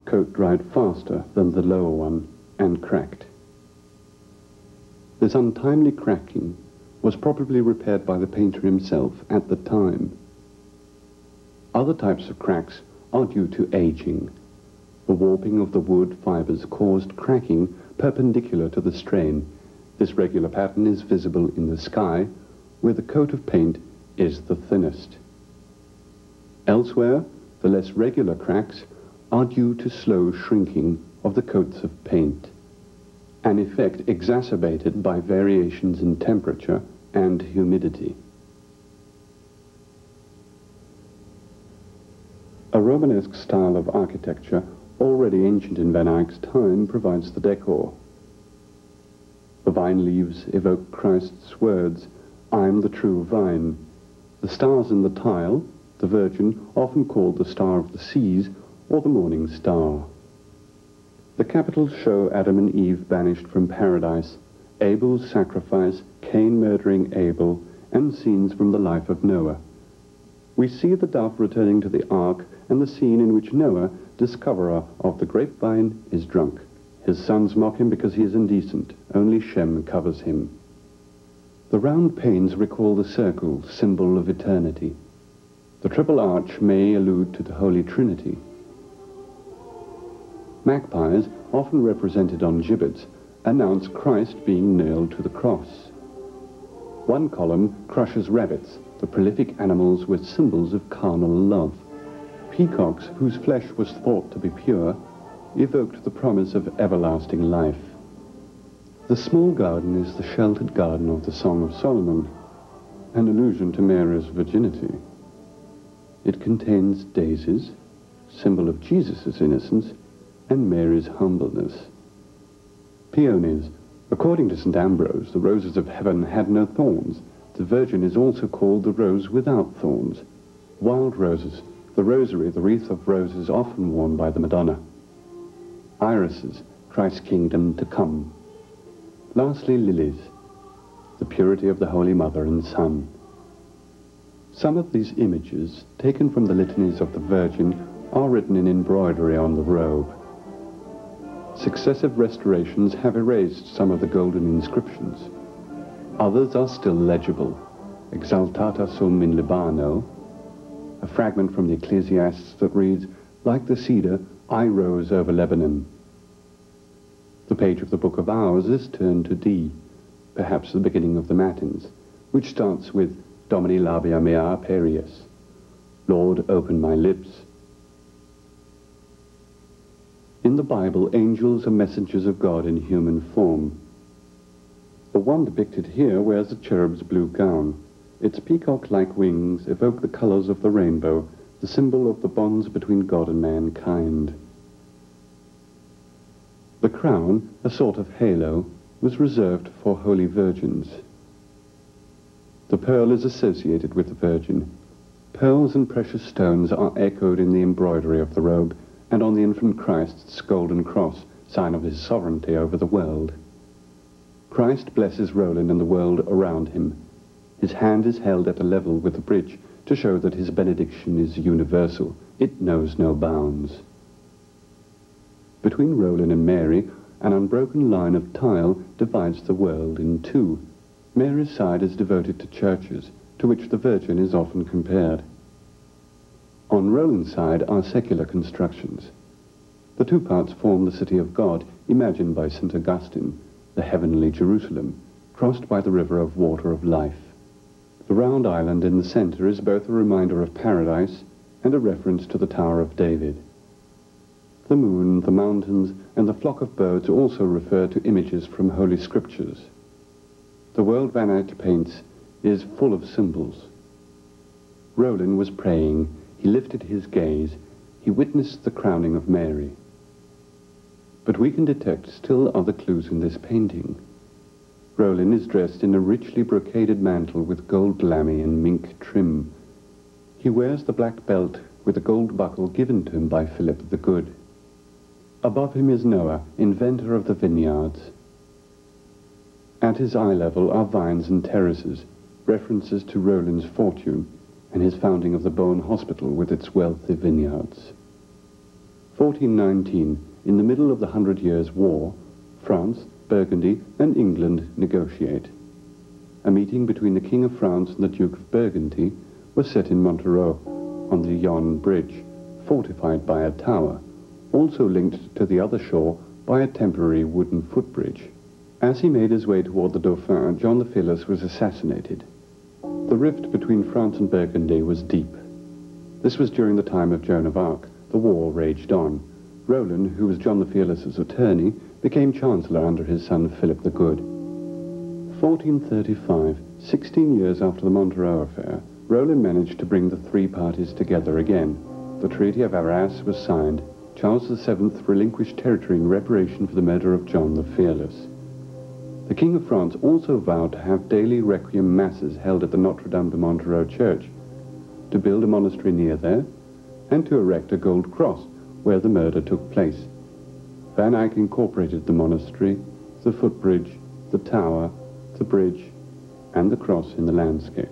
coat dried faster than the lower one and cracked. This untimely cracking was probably repaired by the painter himself at the time. Other types of cracks are due to aging. The warping of the wood fibers caused cracking perpendicular to the strain. This regular pattern is visible in the sky, where the coat of paint is the thinnest. Elsewhere, the less regular cracks are due to slow shrinking of the coats of paint, an effect exacerbated by variations in temperature and humidity. A Romanesque style of architecture, already ancient in Van Eyck's time, provides the decor. The vine leaves evoke Christ's words, "I am the true vine." The stars in the tile, the Virgin, often called the Star of the Seas or the Morning Star. The capitals show Adam and Eve banished from paradise, Abel's sacrifice, Cain murdering Abel, and scenes from the life of Noah. We see the dove returning to the ark and the scene in which Noah, discoverer of the grapevine, is drunk. His sons mock him because he is indecent. Only Shem covers him. The round panes recall the circle, symbol of eternity. The triple arch may allude to the Holy Trinity. Magpies, often represented on gibbets, announce Christ being nailed to the cross. One column crushes rabbits, the prolific animals with symbols of carnal love. Peacocks, whose flesh was thought to be pure, evoked the promise of everlasting life. The small garden is the sheltered garden of the Song of Solomon, an allusion to Mary's virginity. It contains daisies, symbol of Jesus' innocence, and Mary's humbleness. Peonies. According to St. Ambrose, the roses of heaven had no thorns. The Virgin is also called the rose without thorns. Wild roses. The rosary, the wreath of roses often worn by the Madonna. Irises, Christ's kingdom to come. Lastly, lilies, the purity of the Holy Mother and Son. Some of these images, taken from the litanies of the Virgin, are written in embroidery on the robe. Successive restorations have erased some of the golden inscriptions. Others are still legible. Exaltata sum in Libano, a fragment from the Ecclesiastes that reads, "Like the cedar, I rose over Lebanon." The page of the Book of Hours is turned to D, perhaps the beginning of the Matins, which starts with Domini labia mea aperius, Lord, open my lips. In the Bible, angels are messengers of God in human form. The one depicted here wears a cherub's blue gown. Its peacock-like wings evoke the colors of the rainbow, the symbol of the bonds between God and mankind. The crown, a sort of halo, was reserved for holy virgins. The pearl is associated with the Virgin. Pearls and precious stones are echoed in the embroidery of the robe and on the infant Christ's golden cross, sign of his sovereignty over the world. Christ blesses Roland and the world around him. His hand is held at a level with the bridge to show that his benediction is universal. It knows no bounds. Between Roland and Mary, an unbroken line of tile divides the world in two. Mary's side is devoted to churches, to which the Virgin is often compared. On Roland's side are secular constructions. The two parts form the city of God, imagined by St. Augustine, the heavenly Jerusalem, crossed by the river of water of life. The round island in the center is both a reminder of paradise and a reference to the Tower of David. The moon, the mountains, and the flock of birds also refer to images from Holy Scriptures. The world Van Eyck paints is full of symbols. Roland was praying. He lifted his gaze. He witnessed the crowning of Mary. But we can detect still other clues in this painting. Roland is dressed in a richly brocaded mantle with gold lamy and mink trim. He wears the black belt with a gold buckle given to him by Philip the Good. Above him is Noah, inventor of the vineyards. At his eye level are vines and terraces, references to Roland's fortune and his founding of the Bowen Hospital with its wealthy vineyards. 1419, in the middle of the 100 Years' War, France, Burgundy and England negotiate. A meeting between the King of France and the Duke of Burgundy was set in Montereau on the Yonne Bridge, fortified by a tower, also linked to the other shore by a temporary wooden footbridge. As he made his way toward the Dauphin, John the Fearless was assassinated. The rift between France and Burgundy was deep. This was during the time of Joan of Arc. The war raged on. Roland, who was John the Fearless's attorney, became Chancellor under his son Philip the Good. 1435, 16 years after the Montereau affair, Roland managed to bring the three parties together again. The Treaty of Arras was signed. Charles VII relinquished territory in reparation for the murder of John the Fearless. The King of France also vowed to have daily requiem masses held at the Notre-Dame de Montereau church, to build a monastery near there, and to erect a gold cross where the murder took place. Van Eyck incorporated the monastery, the footbridge, the tower, the bridge, and the cross in the landscape.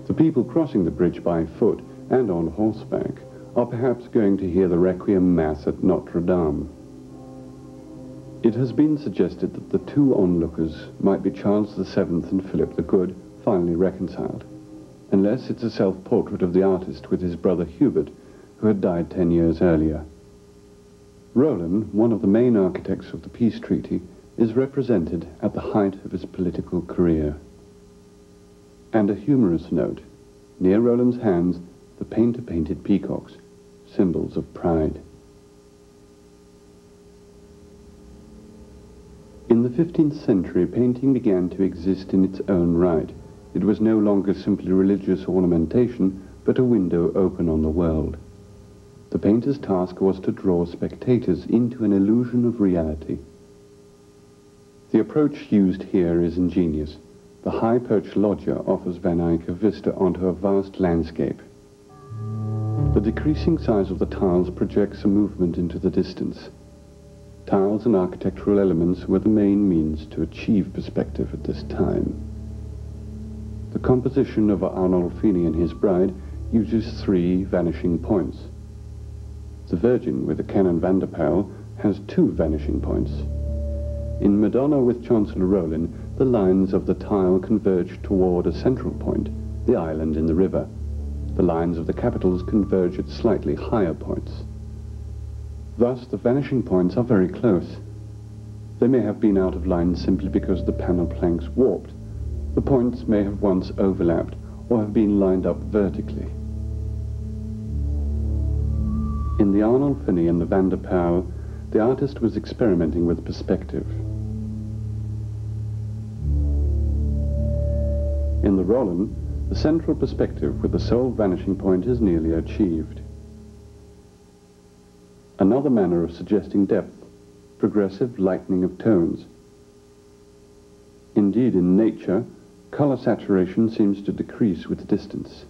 The people crossing the bridge by foot and on horseback are perhaps going to hear the Requiem Mass at Notre Dame. It has been suggested that the two onlookers might be Charles VII and Philip the Good, finally reconciled, unless it's a self-portrait of the artist with his brother Hubert, who had died 10 years earlier. Roland, one of the main architects of the peace treaty, is represented at the height of his political career. And a humorous note, near Roland's hands, the painter painted peacocks, symbols of pride. In the 15th century, painting began to exist in its own right. It was no longer simply religious ornamentation, but a window open on the world. The painter's task was to draw spectators into an illusion of reality. The approach used here is ingenious. The high-perched loggia offers Van Eyck a vista onto a vast landscape. The decreasing size of the tiles projects a movement into the distance. Tiles and architectural elements were the main means to achieve perspective at this time. The composition of Arnolfini and his bride uses 3 vanishing points. The Virgin with the Canon Vanderpijl has 2 vanishing points. In Madonna with Chancellor Roland, the lines of the tile converge toward a central point, the island in the river. The lines of the capitals converge at slightly higher points. Thus, the vanishing points are very close. They may have been out of line simply because the panel planks warped. The points may have once overlapped or have been lined up vertically. In the Arnolfini and the Vanderpijl, the artist was experimenting with perspective. In the Roland, the central perspective with the sole vanishing point is nearly achieved. Another manner of suggesting depth, progressive lightening of tones. Indeed, in nature, color saturation seems to decrease with distance.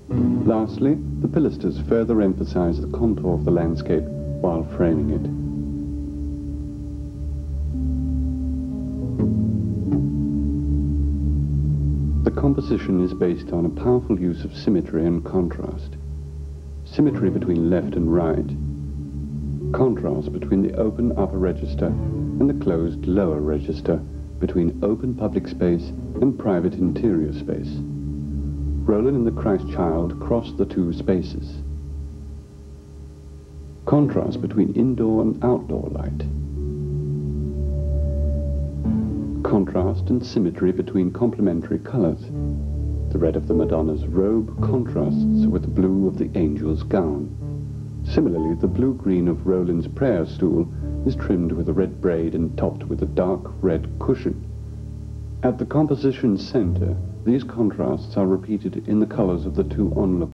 Lastly, the pilasters further emphasize the contour of the landscape while framing it. The composition is based on a powerful use of symmetry and contrast. Symmetry between left and right. Contrast between the open upper register and the closed lower register, between open public space and private interior space. Roland and the Christ Child cross the 2 spaces. Contrast between indoor and outdoor light. Contrast and symmetry between complementary colors. The red of the Madonna's robe contrasts with the blue of the angel's gown. Similarly, the blue-green of Roland's prayer stool is trimmed with a red braid and topped with a dark red cushion. At the composition's center, these contrasts are repeated in the colors of the 2 onlookers.